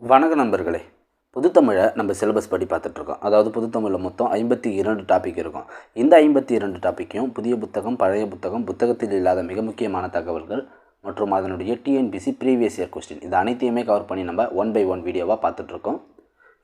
வணக்க நண்பர்களே. புதுத்தமிழை நம்ம சிலபஸ் படி பார்த்துட்ருக்கோம். அதாவது புதுத்தமிழில் மொத்தம் 52 டாபிக் இருக்கும். இந்த 52 டாப்பிக்கையும் புதிய புத்தகம், பழைய புத்தகம், புத்தகத்தில் இல்லாத மிக முக்கியமான தகவல்கள் மற்றும் அதனுடைய டிஎன்பிசி ப்ரீவியஸ் இயர் கொஸ்டின் இது அனைத்தையுமே கவர் பண்ணி நம்ம 1 by 1 வீடியோவாக பார்த்துட்ருக்கோம்.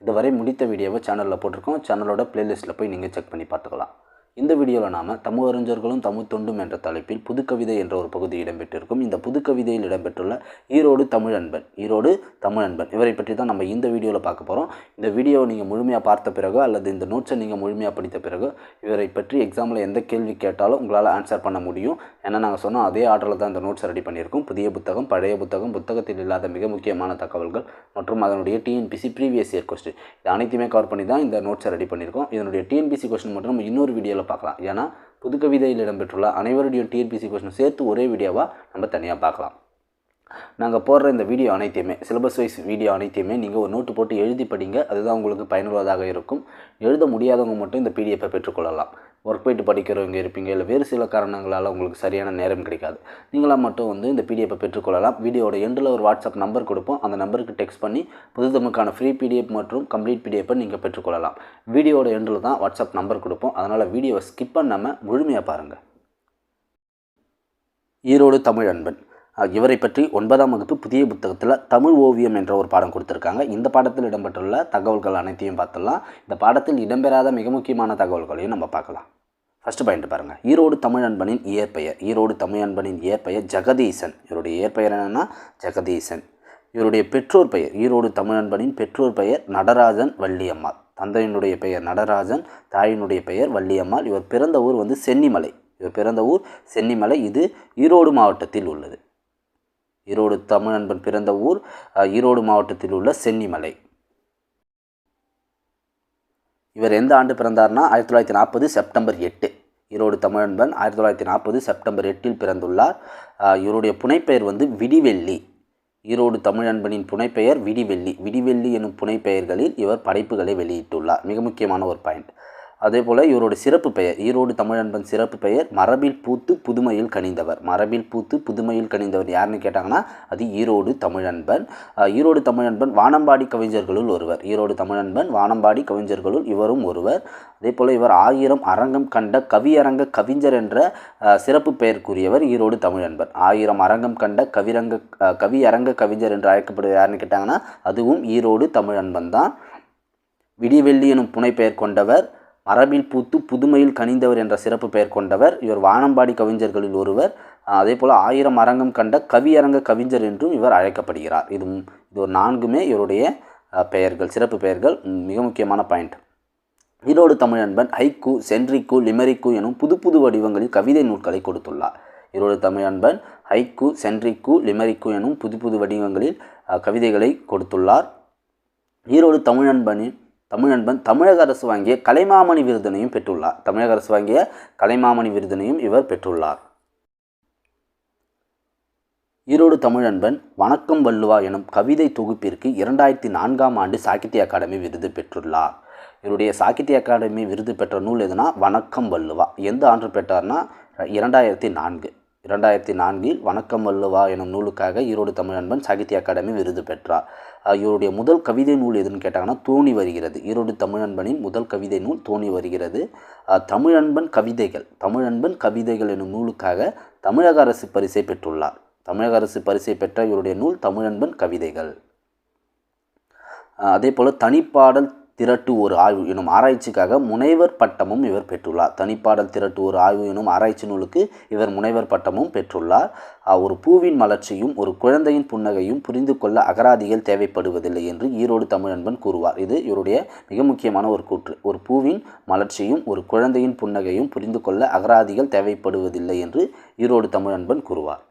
இதுவரை முடித்த வீடியோவை சேனலில் போட்டிருக்கோம். சேனலோட பிளேலிஸ்ட்டில் போய் நீங்கள் செக் பண்ணி பார்த்துக்கலாம். இந்த வீடியோவில் நாம் தமிழ் அறிஞர்களும் தமிழ் தொண்டும் என்ற தலைப்பில் புதுக்கவிதை என்ற ஒரு பகுதி இடம்பெற்றிருக்கும். இந்த புதுக்கவிதையில் இடம்பெற்றுள்ள ஈரோடு தமிழன்பன் இவரை பற்றி தான் நம்ம இந்த வீடியோவில் பார்க்க போகிறோம். இந்த வீடியோவை நீங்கள் முழுமையாக பார்த்த பிறகு அல்லது இந்த நோட்ஸை நீங்கள் முழுமையாக படித்த பிறகு இவரை பற்றி எக்ஸாமில் எந்த கேள்வி கேட்டாலும் உங்களால் ஆன்சர் பண்ண முடியும். ஏன்னா நாங்கள் சொன்னோம் அதே ஆர்டரில் தான் இந்த நோட்ஸை ரெடி பண்ணியிருக்கோம். புதிய புத்தகம், பழைய புத்தகம், புத்தகத்தில் இல்லாத மிக முக்கியமான தகவல்கள் மற்றும் அதனுடைய டிஎன்பிசி ப்ரீவியஸ் இயர் கொஸ்டின் இது அனைத்துமே கவர் பண்ணி தான் இந்த நோட்ஸை ரெடி பண்ணியிருக்கோம். இதனுடைய டிஎன்பிசி கொஸ்டின் மட்டும் நம்ம இன்னொரு வீடியோவில் பார்க்கலாம். ஏன்னா புதுக்கவிதையில் இடம்பெற்றுள்ள அனைவருடைய டிஎன்பிசி கொஸ்டின் சேர்த்து ஒரே வீடியோவாக நம்ம தனியாக பார்க்கலாம். நாங்கள் போடுற இந்த வீடியோ அனைத்தையுமே சிலபஸ் வைஸ் வீடியோ அனைத்தையுமே நீங்கள் ஒரு நோட்டு போட்டு எழுதி படிங்க. அதுதான் உங்களுக்கு பயனுள்ளதாக இருக்கும். எழுத முடியாதவங்க மட்டும் இந்த பிடிஎஃப்பை பெற்றுக்கொள்ளலாம். ஒர்க் போய்ட்டு படிக்கிறவங்க இருப்பீங்க, இல்லை வேறு சில காரணங்களால் உங்களுக்கு சரியான நேரம் கிடைக்காது. நீங்களாக மட்டும் இந்த பிடிஎஃப்பை பெற்றுக்கொள்ளலாம். வீடியோட எண்டில் ஒரு வாட்ஸ்அப் நம்பர் கொடுப்போம். அந்த நம்பருக்கு டெக்ஸ்ட் பண்ணி புதுத்தமிழுக்கான ஃப்ரீ பிடிஎஃப் மற்றும் கம்ப்ளீட் பிடிஎஃப்பை நீங்கள் பெற்றுக்கொள்ளலாம். வீடியோட எண்டில் தான் வாட்ஸ்அப் நம்பர் கொடுப்போம். அதனால் வீடியோவை ஸ்கிப் பண்ணாமல் முழுமையாக பாருங்கள். ஈரோடு தமிழன்பன் இவரை பற்றி 9ஆம் வகுப்பு புதிய புத்தகத்தில் தமிழ் ஓவியம் என்ற ஒரு பாடம் கொடுத்துருக்காங்க. இந்த பாடத்தில் இடம்பெற்றுள்ள தகவல்கள் அனைத்தையும் பார்த்துடலாம். இந்த பாடத்தில் இடம்பெறாத மிக முக்கியமான தகவல்களையும் நம்ம பார்க்கலாம். ஃபஸ்ட்டு பாயிண்ட் பாருங்கள். ஈரோடு தமிழன்பனின் இயற்பெயர். ஈரோடு தமிழன்பனின் இயற்பெயர் ஜெகதீசன். இவருடைய இயற்பெயர் என்னென்னா ஜெகதீசன். இவருடைய பெற்றோர் பெயர், ஈரோடு தமிழன்பனின் பெற்றோர் பெயர் நடராஜன் வள்ளியம்மாள். தந்தையினுடைய பெயர் நடராஜன், தாயினுடைய பெயர் வள்ளியம்மாள். இவர் பிறந்த ஊர் சென்னிமலை. இது ஈரோடு மாவட்டத்தில் உள்ளது. ஈரோடு தமிழன்பன் பிறந்த ஊர் ஈரோடு மாவட்டத்தில் உள்ள சென்னிமலை. இவர் எந்த ஆண்டு பிறந்தார்னா 1940 செப்டம்பர் 8. ஈரோடு தமிழன்பன் 1940 செப்டம்பர் 8 பிறந்துள்ளார். இவருடைய புனைப்பெயர் விடிவெள்ளி. ஈரோடு தமிழன்பனின் புனைப்பெயர் விடிவெள்ளி. விடிவெள்ளி எனும் புனைப்பெயர்களில் இவர் படைப்புகளை வெளியிட்டுள்ளார். மிக முக்கியமான ஒரு பாயிண்ட். அதே போல் இவருடைய சிறப்பு பெயர், ஈரோடு தமிழன்பன் சிறப்பு பெயர் மரபில் பூத்து புதுமையில் கனிந்தவர். மரபில் பூத்து புதுமையில் கனிந்தவர் யாருன்னு கேட்டாங்கன்னா அது ஈரோடு தமிழன்பன். ஈரோடு தமிழன்பன் வானம்பாடி கவிஞர்களுள் ஒருவர். ஈரோடு தமிழன்பன் வானம்பாடி கவிஞர்களுள் இவரும் ஒருவர். அதே போல் இவர் 1000 அரங்கம் கண்ட கவியரங்க கவிஞர் என்ற சிறப்பு பெயருக்குரியவர் ஈரோடு தமிழன்பன். 1000 அரங்கம் கண்ட கவியரங்க கவிஞர் என்று அழைக்கப்படுவர் யாருன்னு கேட்டாங்கன்னா அதுவும் ஈரோடு தமிழன்பன் தான். விடிவெள்ளி எனும் புனைப்பெயர் கொண்டவர், மரபில் பூத்து புதுமையில் கனிந்தவர் என்ற சிறப்பு பெயர் கொண்டவர். இவர் வானம்பாடி கவிஞர்களில் ஒருவர். அதே போல் 1000 அரங்கம் கண்ட கவியரங்க கவிஞர் என்றும் இவர் அழைக்கப்படுகிறார். இது ஒரு 4மே இவருடைய பெயர்கள், சிறப்பு பெயர்கள். மிக முக்கியமான பாயிண்ட். ஈரோடு தமிழன்பன் ஹைக்கூ, சென்ட்ரிக்கூ, லிமெரிக்கூ எனும் புது வடிவங்களில் கவிதை நூல்களை கொடுத்துள்ளார். ஈரோடு தமிழன்பன் ஹைக்கூ, சென்ட்ரிக்கூ, லிமெரிக்கூ எனும் புது வடிவங்களில் கவிதைகளை கொடுத்துள்ளார். ஈரோடு தமிழன்பன் தமிழக அரசு வாங்கிய கலைமாமணி விருதினையும் பெற்றுள்ளார். தமிழக அரசு வாங்கிய கலைமாமணி விருதினையும் இவர் பெற்றுள்ளார். ஈரோடு தமிழன்பன் வணக்கம் வள்ளுவா எனும் கவிதை தொகுப்பிற்கு 2004ஆம் ஆண்டு சாகித்ய அகாடமி விருது பெற்றுள்ளார். இவருடைய சாகித்ய அகாடமி விருது பெற்ற நூல் எதுனா வணக்கம் வள்ளுவா. எந்த ஆண்டு பெற்றார்னா 2004இல் வணக்கம் வள்ளுவா எனும் நூலுக்காக ஈரோடு தமிழன்பன் சாகித்ய அகாடமி விருது பெற்றார். இவருடைய முதல் கவிதை நூல் எதுன்னு கேட்டாங்கன்னா தோணி வருகிறது. ஈரோடு தமிழன்பனின் முதல் கவிதை நூல் தோணி வருகிறது. தமிழன்பன் கவிதைகள் எனும் நூலுக்காக தமிழக அரசு பரிசை பெற்றுள்ளார். தமிழக அரசு பரிசை பெற்ற இவருடைய நூல் தமிழன்பன் கவிதைகள். அதே போல் தனிப்பாடல் திரட்டு ஒரு ஆய்வு எனும் ஆராய்ச்சிக்காக முனைவர் பட்டமும் இவர் பெற்றுள்ளார். தனிப்பாடல் திரட்டு ஒரு ஆய்வு எனும் ஆராய்ச்சி நூலுக்கு இவர் முனைவர் பட்டமும் பெற்றுள்ளார். ஒரு பூவின் மலர்ச்சியும் ஒரு குழந்தையின் புன்னகையும் புரிந்து கொள்ள அகராதிகள் தேவைப்படுவதில்லை என்று ஈரோடு தமிழன்பன் கூறுவார். இது இவருடைய மிக முக்கியமான ஒரு கூற்று. ஒரு பூவின் மலர்ச்சியும் ஒரு குழந்தையின் புன்னகையும் புரிந்து கொள்ள அகராதிகள் தேவைப்படுவதில்லை என்று ஈரோடு தமிழன்பன் கூறுவார்.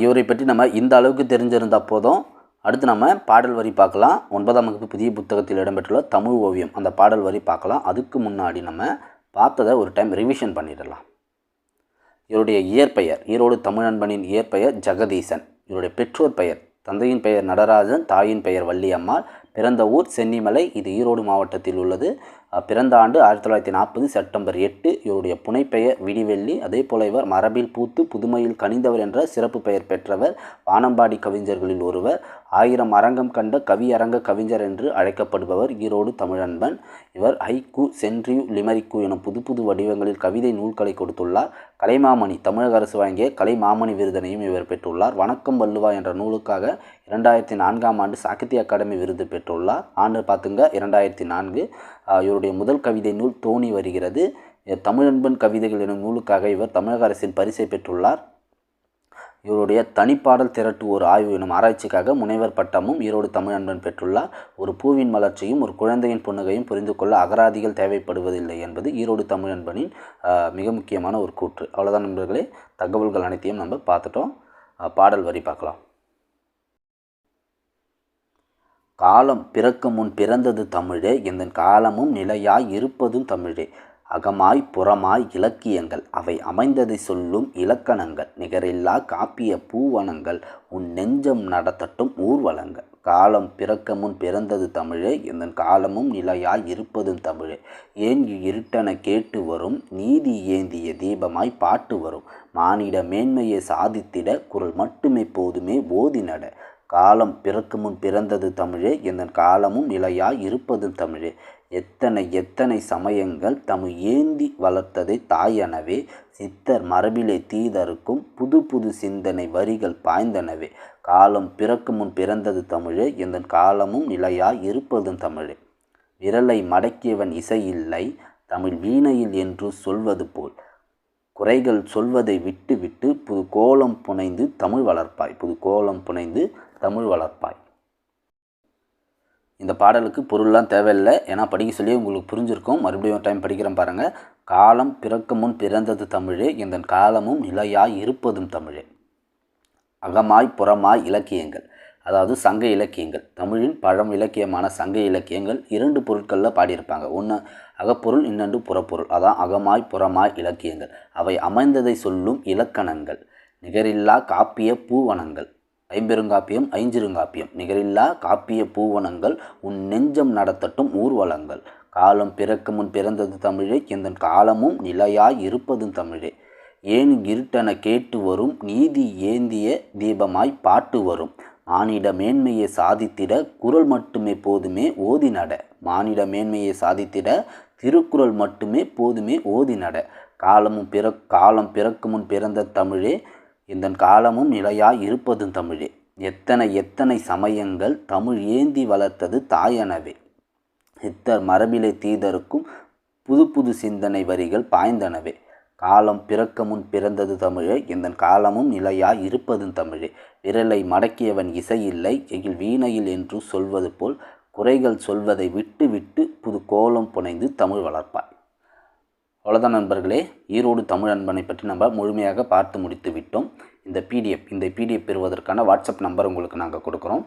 இவரை பற்றி நம்ம இந்த அளவுக்கு தெரிஞ்சிருந்தால் போதும். அடுத்து நம்ம பாடல் வரி பார்க்கலாம். 9ஆம் வகுப்பு புதிய புத்தகத்தில் இடம்பெற்றுள்ள தமிழ் ஓவியம் அந்த பாடல் வரி பார்க்கலாம். அதுக்கு முன்னாடி நம்ம பார்த்ததை ஒரு டைம் ரிவிஷன் பண்ணிடலாம். இவருடைய இயற்பெயர், ஈரோடு தமிழன்பனின் இயற்பெயர் ஜெகதீசன். இவருடைய பெற்றோர் பெயர், தந்தையின் பெயர் நடராஜன், தாயின் பெயர் வள்ளியம்மாள். பிறந்த ஊர் சென்னிமலை. இது ஈரோடு மாவட்டத்தில் உள்ளது. பிறந்த ஆண்டு 1940 செப்டம்பர் 8. இவருடைய புனைப்பெயர் விடிவெள்ளி. அதே போல இவர் மரபில் பூத்து புதுமையில் கனிந்தவர் என்ற சிறப்பு பெயர் பெற்றவர். வானம்பாடி கவிஞர்களில் ஒருவர். 1000 அரங்கம் கண்ட கவியரங்க கவிஞர் என்று அழைக்கப்படுபவர் ஈரோடு தமிழன்பன். இவர் ஹைக்கூ, சென்ட்ரியூ, லிமரிக்கு எனும் புது புது வடிவங்களில் கவிதை நூல்களை கொடுத்துள்ளார். கலைமாமணி, தமிழக அரசு வழங்கிய கலைமாமணி விருதினையும் இவர் பெற்றுள்ளார். வணக்கம் வள்ளுவா என்ற நூலுக்காக 2004ஆம் ஆண்டு சாகித்ய அகாடமி விருது பெற்றுள்ளார். ஆண்டு பார்த்துங்க 2004. இவருடைய முதல் கவிதை நூல் தோணி வருகிறது. தமிழன்பன் கவிதைகள் எனும் நூலுக்காக இவர் தமிழக அரசின் பரிசை பெற்றுள்ளார். இவருடைய தனிப்பாடல் திரட்டு ஒரு ஆய்வு எனும் ஆராய்ச்சிக்காக முனைவர் பட்டமும் ஈரோடு தமிழன்பன் பெற்றுள்ளார். ஒரு பூவின் மலர்ச்சியும் ஒரு குழந்தையின் புன்னகையும் புரிந்து கொள்ள அகராதிகள் தேவைப்படுவதில்லை என்பது ஈரோடு தமிழன்பனின் மிக முக்கியமான ஒரு கூற்று. அவ்வளோதான் நண்பர்களே, தகவல்கள் அனைத்தையும் நம்ம பார்த்துட்டோம். பாடல் வரி பார்க்கலாம். காலம் பிறக்க முன் பிறந்தது தமிழே, எந்தன் காலமும் நிலையாய் இருப்பதும் தமிழே. அகமாய் புறமாய் இலக்கியங்கள் அவை அமைந்ததை சொல்லும் இலக்கணங்கள். நிகரில்லா காப்பிய பூவனங்கள் உன் நெஞ்சம் நடத்தட்டும் ஊர்வலங்கள். காலம் பிறக்க முன் பிறந்தது தமிழே, எந்தன் காலமும் நிலையாய் இருப்பதும் தமிழே. ஏன் இருட்டென கேட்டு வரும் நீதி ஏந்திய தீபமாய் பாட்டு வரும். மானிட மேன்மையை சாதித்திட குரல் மட்டுமே போதுமே ஓதி நட. காலம் பிறக்க முன் பிறந்தது தமிழே, எந்தன் காலமும் நிலையாய் இருப்பதும் தமிழே. எத்தனை எத்தனை சமயங்கள் தமிழ் ஏந்தி வளர்த்ததை தாயெனவே. சித்தர் மரபிலே தீதருக்கும் புது புது சிந்தனை வரிகள் பாய்ந்தனவே. காலம் பிறக்கு முன் பிறந்தது தமிழே, எந்தன் காலமும் நிலையாய் இருப்பதும் தமிழே. விரலை மடக்கியவன் இசையில்லை தமிழ் வீணையில் என்று சொல்வது போல். குறைகள் சொல்வதை விட்டு விட்டு புது கோலம் புனைந்து தமிழ் வளர்ப்பாய். புது கோலம் புனைந்து தமிழ் வளர்ப்பாய். இந்த பாடலுக்கு பொருள்லாம் தேவையில்லை, ஏன்னா படிக்க சொல்லி உங்களுக்கு புரிஞ்சிருக்கும். மறுபடியும் டைம் படிக்கிறேன் பாருங்கள். காலம் பிறக்க முன் பிறந்தது தமிழே, எந்தன் காலமும் நிலையாய் இருப்பதும் தமிழே. அகமாய் புறமாய் இலக்கியங்கள், அதாவது சங்க இலக்கியங்கள். தமிழின் பழம் இலக்கியமான சங்க இலக்கியங்கள் 2 பொருட்களில் பாடியிருப்பாங்க. ஒன்று அகப்பொருள், இன்னொன்று புறப்பொருள். அதான் அகமாய் புறமாய் இலக்கியங்கள். அவை அமைந்ததை சொல்லும் இலக்கணங்கள். நிகரில்லா காப்பிய பூவனங்கள். ஐம்பெருங்காப்பியம் ஐஞ்சிருங்காப்பியம். நிகரில்லா காப்பிய பூவனங்கள் உன் நெஞ்சம் நடத்தட்டும் ஊர்வலங்கள். காலம் பிறக்க முன் பிறந்தது தமிழே, எந்தன் காலமும் நிலையாய் இருப்பதும் தமிழே. ஏன் இருட்டென கேட்டு வரும் நீதி ஏந்திய தீபமாய் பாட்டு வரும். மானிட மேன்மையை சாதித்திட குரல் மட்டுமே போதுமே ஓதி நட. மானிட மேன்மையை சாதித்திட திருக்குறள் மட்டுமே போதுமே ஓதி நட. காலம் பிறக்கு முன் பிறந்த தமிழே, எந்தன் காலமும் நிலையாய் இருப்பதும் தமிழே. எத்தனை எத்தனை சமயங்கள் தமிழ் ஏந்தி வளர்த்தது தாயெனவே. சித்தர் மரபிலே தீதருக்கும் புது புது சிந்தனை வரிகள் பாய்ந்தனவே. காலம் பிறக்க முன் பிறந்தது தமிழே, எந்தன் காலமும் நிலையாய் இருப்பதும் தமிழே. விரலை மடக்கியவன் இசையில்லை எகில் வீணையில் என்று சொல்வது போல். குறைகள் சொல்வதை விட்டு விட்டு புது கோலம் புனைந்து தமிழ் வளர்ப்பாய். அவ்வளோதான் நண்பர்களே, ஈரோடு தமிழன்பனை பற்றி நம்ம முழுமையாக பார்த்து முடித்து விட்டோம். இந்த பிடிஎஃப் பெறுவதற்கான வாட்ஸ்அப் நம்பர் உங்களுக்கு நாங்கள் கொடுக்குறோம்.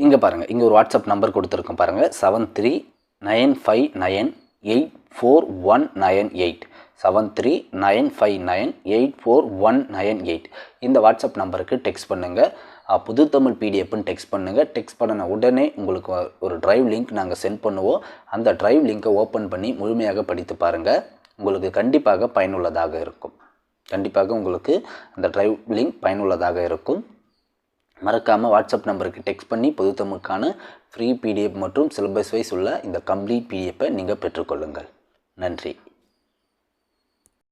இங்கே பாருங்கள், இங்கே ஒரு வாட்ஸ்அப் நம்பர் கொடுத்துருக்கோம் பாருங்கள். 7395984198. 7395984198. இந்த வாட்ஸ்அப் நம்பருக்கு டெக்ஸ்ட் பண்ணுங்கள். புது தமிழ் பிடிஎஃப்னு டெக்ஸ்ட் பண்ணுங்கள். டெக்ஸ்ட் பண்ணின உடனே உங்களுக்கு ஒரு டிரைவ் லிங்க் நாங்கள் சென்ட் பண்ணுவோம். அந்த டிரைவ் லிங்க்கை ஓப்பன் பண்ணி முழுமையாக படித்து பாருங்கள். உங்களுக்கு கண்டிப்பாக பயனுள்ளதாக இருக்கும். கண்டிப்பாக உங்களுக்கு அந்த டிரைவ் லிங்க் பயனுள்ளதாக இருக்கும். மறக்காமல் வாட்ஸ்அப் நம்பருக்கு டெக்ஸ்ட் பண்ணி பொது தமிழுக்கான ஃப்ரீ பிடிஎஃப் மற்றும் சிலபஸ் வைஸ் உள்ள இந்த கம்ப்ளீட் பிடிஎஃப்பை நீங்கள் பெற்றுக்கொள்ளுங்கள். நன்றி.